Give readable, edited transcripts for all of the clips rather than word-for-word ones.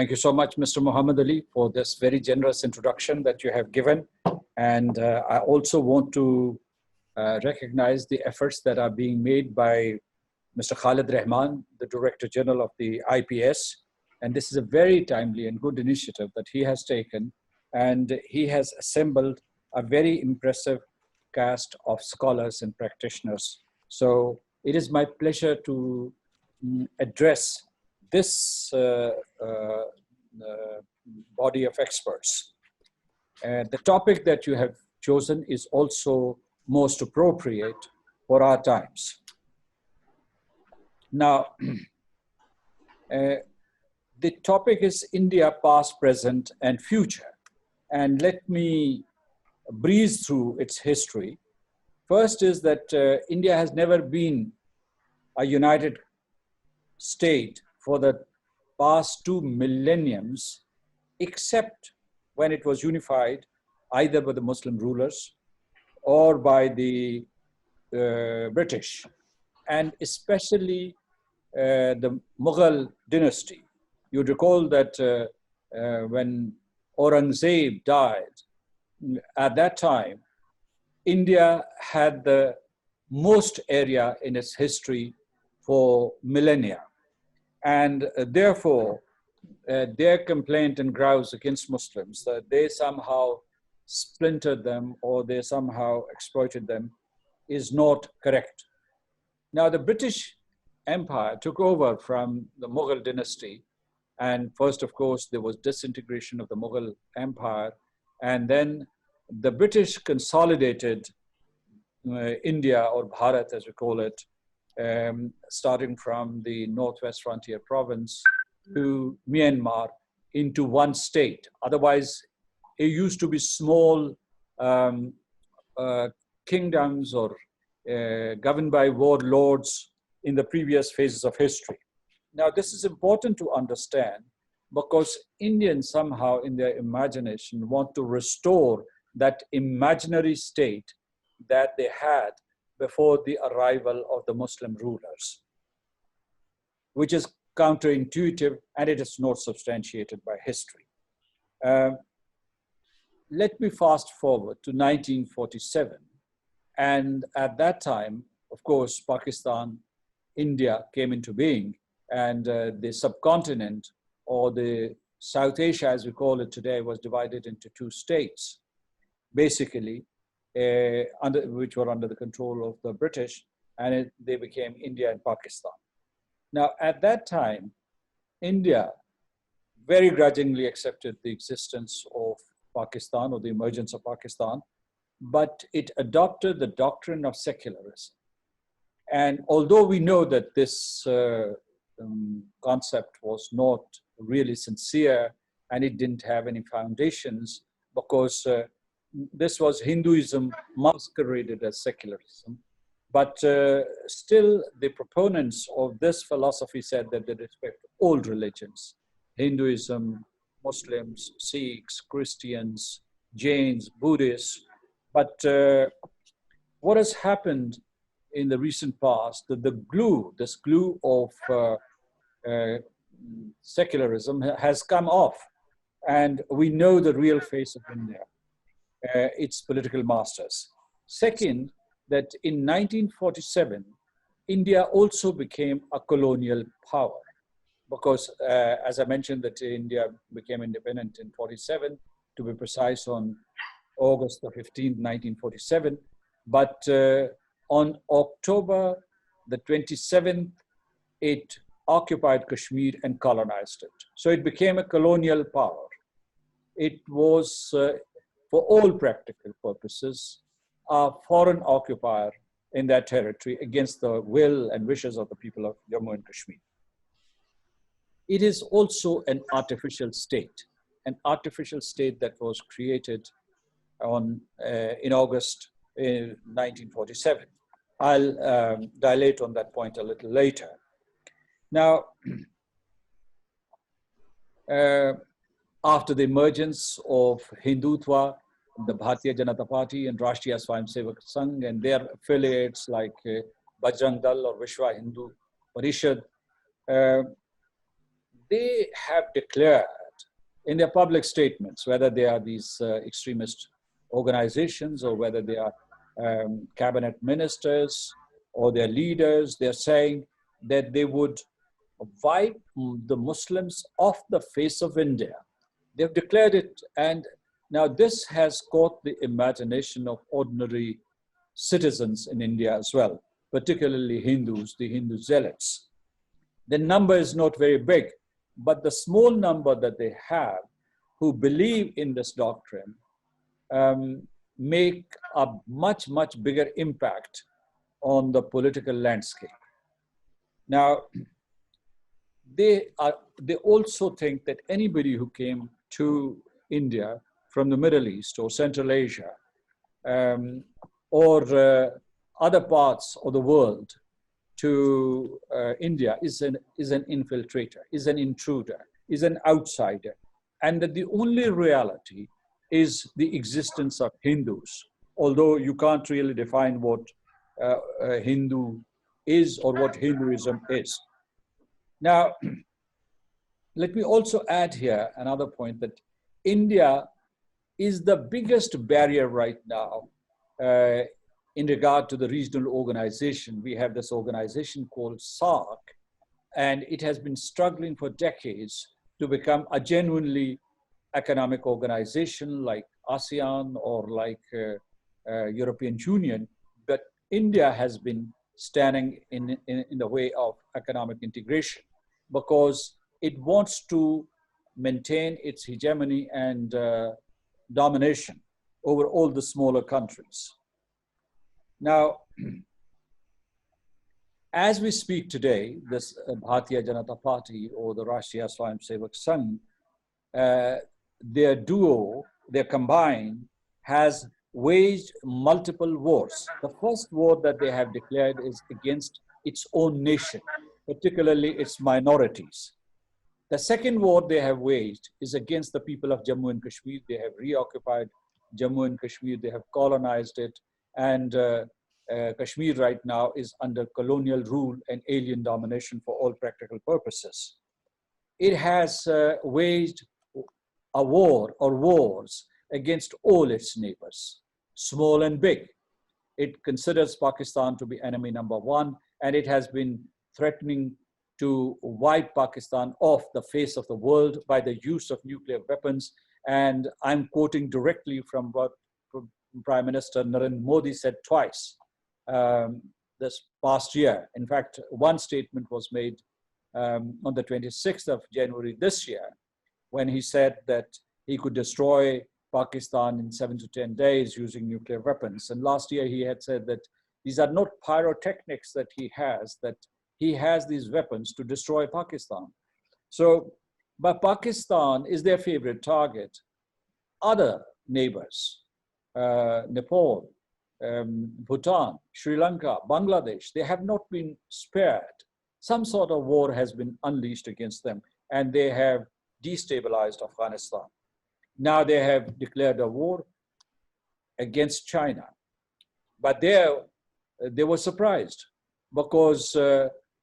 Thank you so much, Mr. Muhammad Ali, for this very generous introduction that you have given. And I also want to recognize the efforts that are being made by Mr. Khalid Rahman, the Director General of the IPS. And this is a very timely and good initiative that he has taken. And he has assembled a very impressive cast of scholars and practitioners. So it is my pleasure to address this body of experts. The topic that you have chosen is also most appropriate for our times. Now, the topic is India, past, present, and future. And let me breeze through its history. First is that India has never been a united state for the past 2 millenniums, except when it was unified either by the Muslim rulers or by the British, and especially the Mughal dynasty. You'd recall that when Aurangzeb died, at that time, India had the most area in its history for millennia. And therefore, their complaint and grouse against Muslims, that they somehow splintered them or they somehow exploited them, is not correct. Now, the British Empire took over from the Mughal dynasty. And first, of course, there was disintegration of the Mughal Empire. And then the British consolidated India, or Bharat as we call it, starting from the northwest frontier province to Myanmar, into one state. Otherwise, it used to be small kingdoms or governed by warlords in the previous phases of history. Now, this is important to understand because Indians somehow in their imagination want to restore that imaginary state that they had before the arrival of the Muslim rulers, which is counterintuitive and it is not substantiated by history. Let me fast forward to 1947. And at that time, of course, Pakistan, India came into being, and the subcontinent, or the South Asia as we call it today, was divided into 2 states, basically, which were under the control of the British, and they became India and Pakistan. Now, at that time, India very grudgingly accepted the existence of Pakistan or the emergence of Pakistan, but it adopted the doctrine of secularism. And although we know that this concept was not really sincere and it didn't have any foundations, because this was Hinduism masqueraded as secularism. But still, the proponents of this philosophy said that they respect all religions: Hinduism, Muslims, Sikhs, Christians, Jains, Buddhists. But what has happened in the recent past, this glue of secularism has come off, and we know the real face of India, its political masters. Second, that in 1947, India also became a colonial power, because as I mentioned, that India became independent in 47, to be precise, on August the 15th, 1947. But on October the 27th, it occupied Kashmir and colonized it. So it became a colonial power. It was, for all practical purposes, a foreign occupier in that territory against the will and wishes of the people of Jammu and Kashmir. It is also an artificial state that was created in August 1947. I'll dilate on that point a little later. Now, after the emergence of Hindutva, the Bharatiya Janata Party and Rashtriya Swayamsevak Sangh and their affiliates like Bajrang Dal or Vishwa Hindu Parishad, they have declared in their public statements, whether they are these extremist organizations or whether they are cabinet ministers or their leaders, they're saying that they would wipe the Muslims off the face of India. They've declared it, and now this has caught the imagination of ordinary citizens in India as well, particularly Hindus, the Hindu zealots. The number is not very big, but the small number that they have who believe in this doctrine make a much, much bigger impact on the political landscape. Now, they also think that anybody who came to India from the Middle East or Central Asia or other parts of the world to India is an infiltrator, is an intruder, is an outsider, and that the only reality is the existence of Hindus, although you can't really define what Hindu is or what Hinduism is. Now, let me also add here another point that India is the biggest barrier right now in regard to the regional organization. We have this organization called SAARC, and it has been struggling for decades to become a genuinely economic organization like ASEAN or like European Union, but India has been standing in the way of economic integration because it wants to maintain its hegemony and domination over all the smaller countries. Now, as we speak today, this Bharatiya Janata Party or the Rashtriya Swayamsevak Sangh, their duo, their combined, has waged multiple wars. The first war that they have declared is against its own nation, particularly its minorities. The second war they have waged is against the people of Jammu and Kashmir. They have reoccupied Jammu and Kashmir, they have colonized it, and Kashmir right now is under colonial rule and alien domination for all practical purposes. It has waged a war or wars against all its neighbors, small and big. It considers Pakistan to be enemy number one, and it has been threatening to wipe Pakistan off the face of the world by the use of nuclear weapons. And I'm quoting directly from what Prime Minister Narendra Modi said twice this past year. In fact, one statement was made on the 26th of January this year, when he said that he could destroy Pakistan in 7 to 10 days using nuclear weapons. And last year he had said that these are not pyrotechnics that he has these weapons to destroy Pakistan. So, but Pakistan is their favorite target. Other neighbors, Nepal, Bhutan, Sri Lanka, Bangladesh, they have not been spared. Some sort of war has been unleashed against them, and they have destabilized Afghanistan. Now they have declared a war against China. But they were surprised because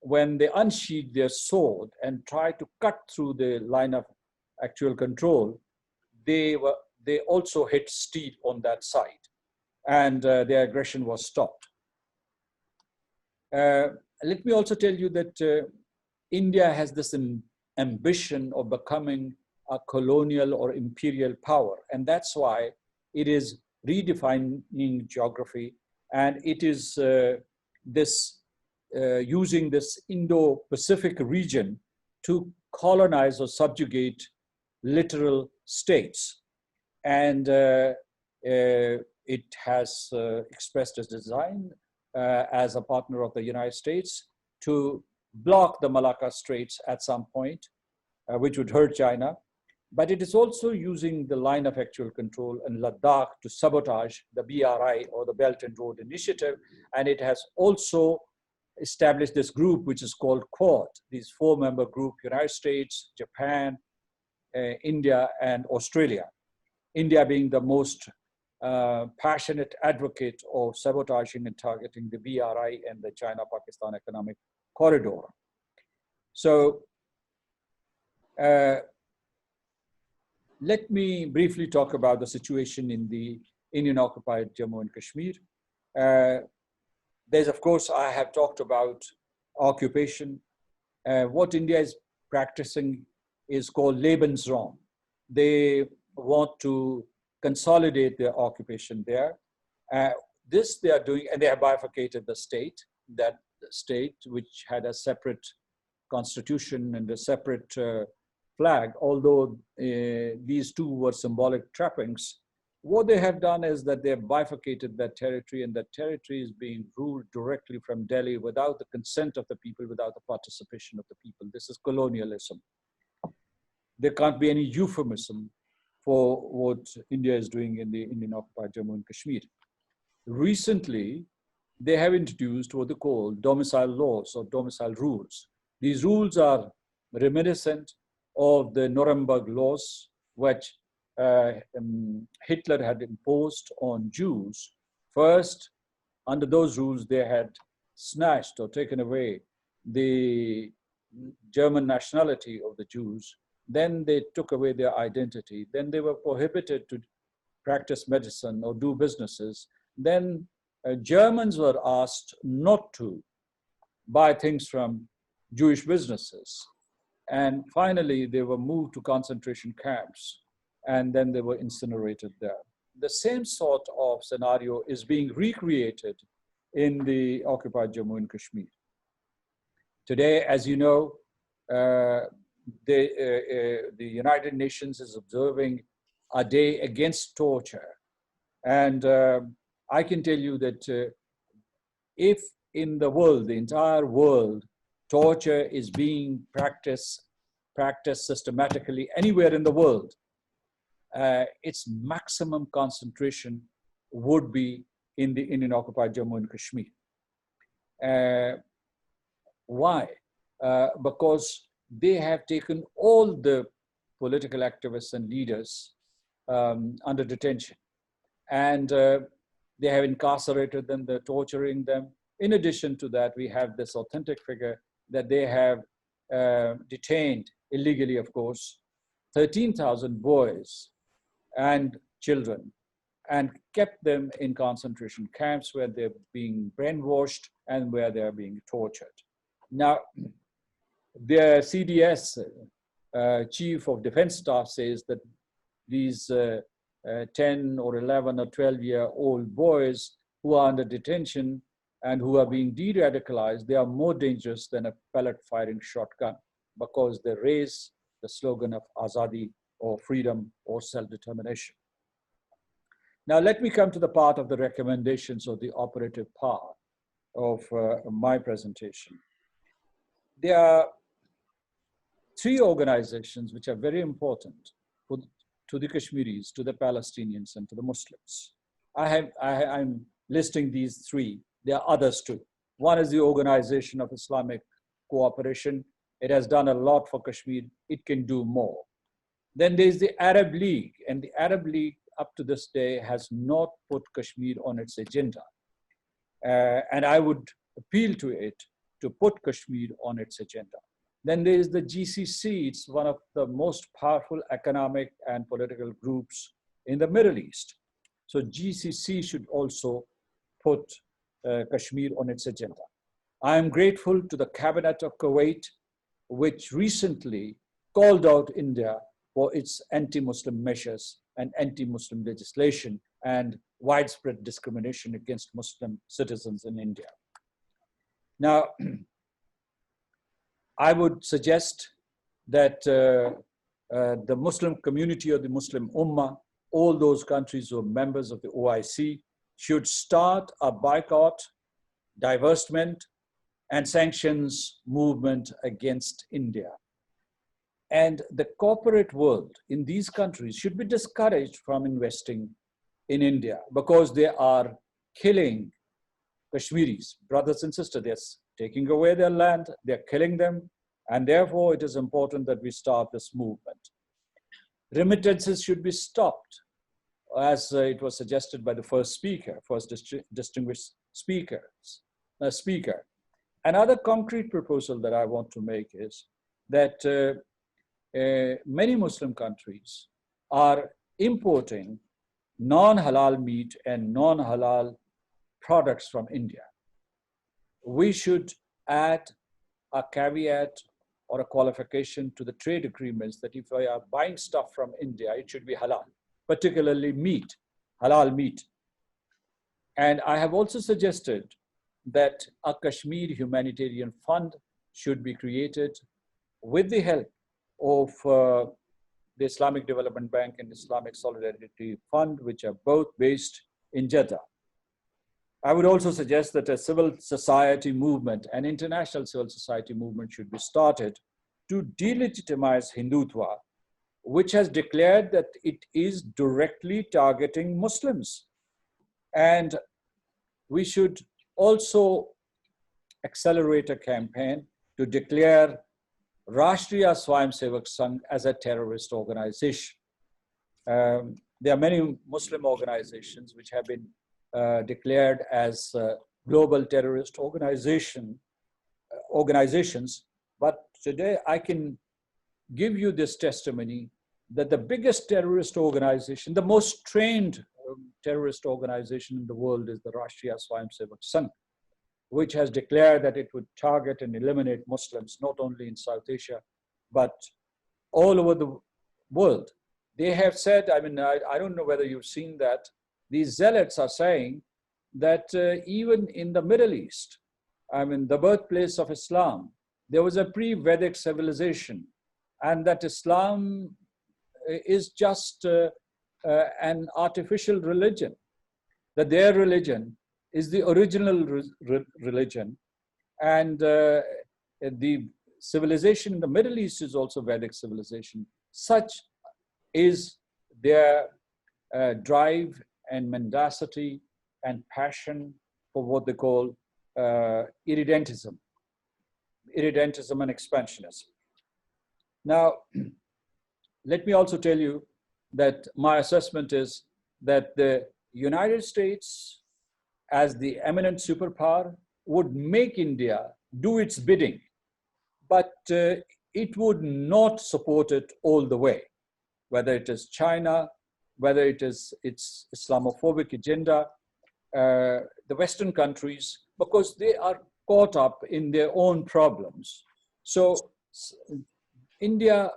when they unsheathed their sword and tried to cut through the line of actual control, they also hit steel on that side, and their aggression was stopped. Let me also tell you that India has this ambition of becoming a colonial or imperial power, and that's why it is redefining geography, and it is using this Indo-Pacific region to colonize or subjugate littoral states. And it has expressed its design as a partner of the United States to block the Malacca Straits at some point, which would hurt China. But it is also using the line of actual control in Ladakh to sabotage the BRI, or the Belt and Road Initiative. And it has also established this group, which is called Quad, these 4-member group: United States, Japan, India, and Australia. India being the most passionate advocate of sabotaging and targeting the BRI and the China-Pakistan Economic Corridor. So Uh, Let me briefly talk about the situation in the Indian-occupied Jammu and Kashmir. There's, of course, I have talked about occupation. What India is practicing is called Lebensraum. They want to consolidate their occupation there. This they are doing, and they have bifurcated the state, that state which had a separate constitution and a separate flag, although these two were symbolic trappings. What they have done is that they have bifurcated that territory, and that territory is being ruled directly from Delhi without the consent of the people, without the participation of the people. This is colonialism. There can't be any euphemism for what India is doing in the Indian-occupied Jammu and Kashmir. Recently, they have introduced what they call domicile laws or domicile rules. These rules are reminiscent of the Nuremberg laws, which Hitler had imposed on Jews. First, under those rules, they had snatched or taken away the German nationality of the Jews. Then they took away their identity. Then they were prohibited to practice medicine or do businesses. Then Germans were asked not to buy things from Jewish businesses. And finally, they were moved to concentration camps, and then they were incinerated there. The same sort of scenario is being recreated in the occupied Jammu and Kashmir. Today, as you know, the United Nations is observing a day against torture. And I can tell you that if in the world, the entire world, torture is being practiced systematically anywhere in the world, its maximum concentration would be in the Indian-occupied Jammu and Kashmir. Why? Because they have taken all the political activists and leaders under detention, and they have incarcerated them, they're torturing them. In addition to that, we have this authentic figure that they have detained illegally, of course, 13,000 boys and children, and kept them in concentration camps where they're being brainwashed and where they're being tortured. Now, the CDS chief of defense staff says that these 10 or 11 or 12-year-old boys who are under detention and who are being de-radicalized, they are more dangerous than a pellet-firing shotgun because they raise the slogan of Azadi or freedom or self-determination. Now, let me come to the part of the recommendations or the operative part of my presentation. There are three organizations which are very important to the Kashmiris, to the Palestinians, and to the Muslims. I'm listing these three. There are others too. One is the Organization of Islamic Cooperation. It has done a lot for Kashmir. It can do more. Then there's the Arab League, and the Arab League up to this day has not put Kashmir on its agenda. And I would appeal to it to put Kashmir on its agenda. Then there is the GCC. It's one of the most powerful economic and political groups in the Middle East. So GCC should also put Kashmir on its agenda. I am grateful to the Cabinet of Kuwait, which recently called out India for its anti-Muslim measures and anti-Muslim legislation and widespread discrimination against Muslim citizens in India. Now, I would suggest that the Muslim community or the Muslim Ummah, all those countries who are members of the OIC, should start a boycott, divestment, and sanctions movement against India. And the corporate world in these countries should be discouraged from investing in India because they are killing Kashmiris, brothers and sisters. They're taking away their land, they're killing them, and therefore it is important that we start this movement. Remittances should be stopped, as it was suggested by the first distinguished speaker. Another concrete proposal that I want to make is that many Muslim countries are importing non-halal meat and non-halal products from India. We should add a caveat or a qualification to the trade agreements that if we are buying stuff from India, it should be halal, particularly meat, halal meat. And I have also suggested that a Kashmir humanitarian fund should be created with the help of the Islamic Development Bank and Islamic Solidarity Fund, which are both based in Jeddah. I would also suggest that a civil society movement, an international civil society movement, should be started to delegitimize Hindutva, which has declared that it is directly targeting Muslims. And we should also accelerate a campaign to declare Rashtriya Swayamsevak Sangh as a terrorist organization. There are many Muslim organizations which have been declared as global terrorist organizations, but today I can give you this testimony that the biggest terrorist organization, the most trained terrorist organization in the world is the Rashtriya Swayamsevak Sangh, which has declared that it would target and eliminate Muslims, not only in South Asia, but all over the world. They have said, I mean, I don't know whether you've seen that, these zealots are saying that even in the Middle East, I mean, the birthplace of Islam, there was a pre-Vedic civilization, and that Islam is just an artificial religion, that their religion is the original religion, and the civilization in the Middle East is also Vedic civilization. Such is their drive and mendacity and passion for what they call irredentism and expansionism. Now, let me also tell you that my assessment is that the United States, as the eminent superpower, would make India do its bidding, but it would not support it all the way, whether it is China, whether it is its Islamophobic agenda, the Western countries, because they are caught up in their own problems. So India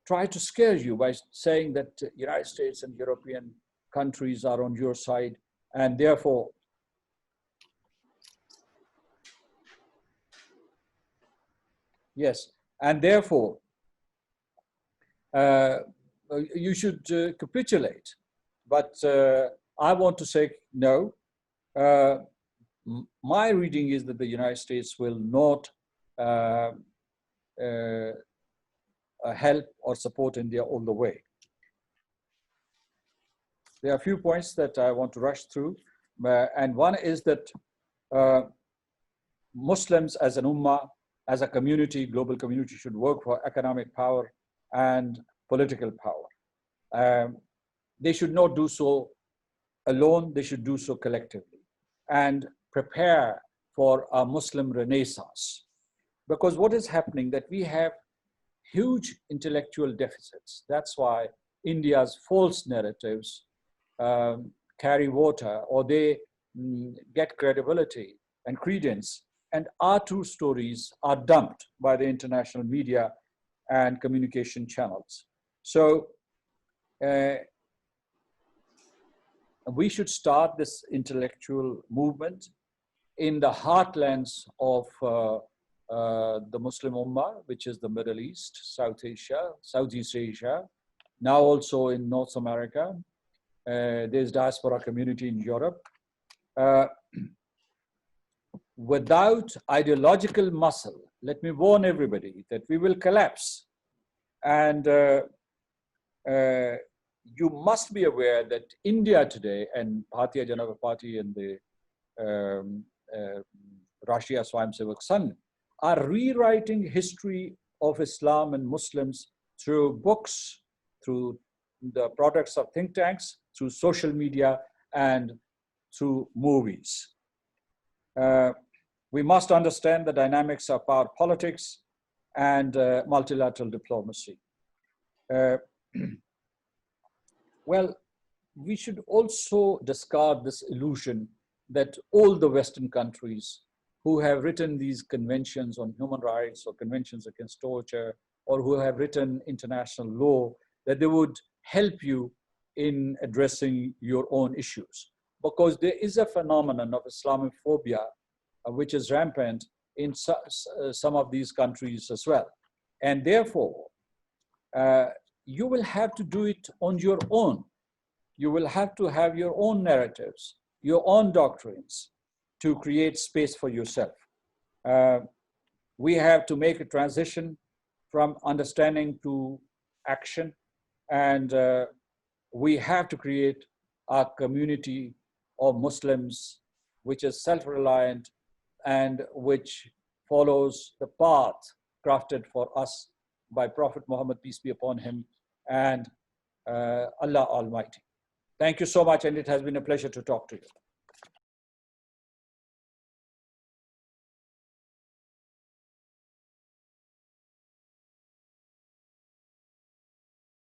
tried to scare you by saying that United States and European countries are on your side, and therefore yes, and therefore you should capitulate. But I want to say no. My reading is that the United States will not help or support India all the way. There are a few points that I want to rush through, and one is that Muslims as an ummah, as a community, global community, should work for economic power and political power. They should not do so alone, they should do so collectively and prepare for a Muslim renaissance. Because what is happening that we have huge intellectual deficits. That's why India's false narratives carry water, or they get credibility and credence, and our true stories are dumped by the international media and communication channels. So we should start this intellectual movement in the heartlands of the Muslim Ummah, which is the Middle East, South Asia, Southeast Asia, now also in North America. There's diaspora community in Europe. Without ideological muscle, let me warn everybody that we will collapse. And you must be aware that India today, and Bharatiya Janata Party and the Rashtriya Swayamsevak Sangh, are rewriting history of Islam and Muslims through books, through the products of think tanks, through social media, and through movies. We must understand the dynamics of power politics and multilateral diplomacy. Uh, well, we should also discard this illusion that all the Western countries who have written these conventions on human rights or conventions against torture, or who have written international law, that they would help you in addressing your own issues. Because there is a phenomenon of Islamophobia, which is rampant in some of these countries as well. And therefore, you will have to do it on your own. You will have to have your own narratives, your own doctrines to create space for yourself. We have to make a transition from understanding to action, and we have to create a community of Muslims which is self-reliant and which follows the path crafted for us by Prophet Muhammad, peace be upon him, and Allah Almighty. Thank you so much, and it has been a pleasure to talk to you.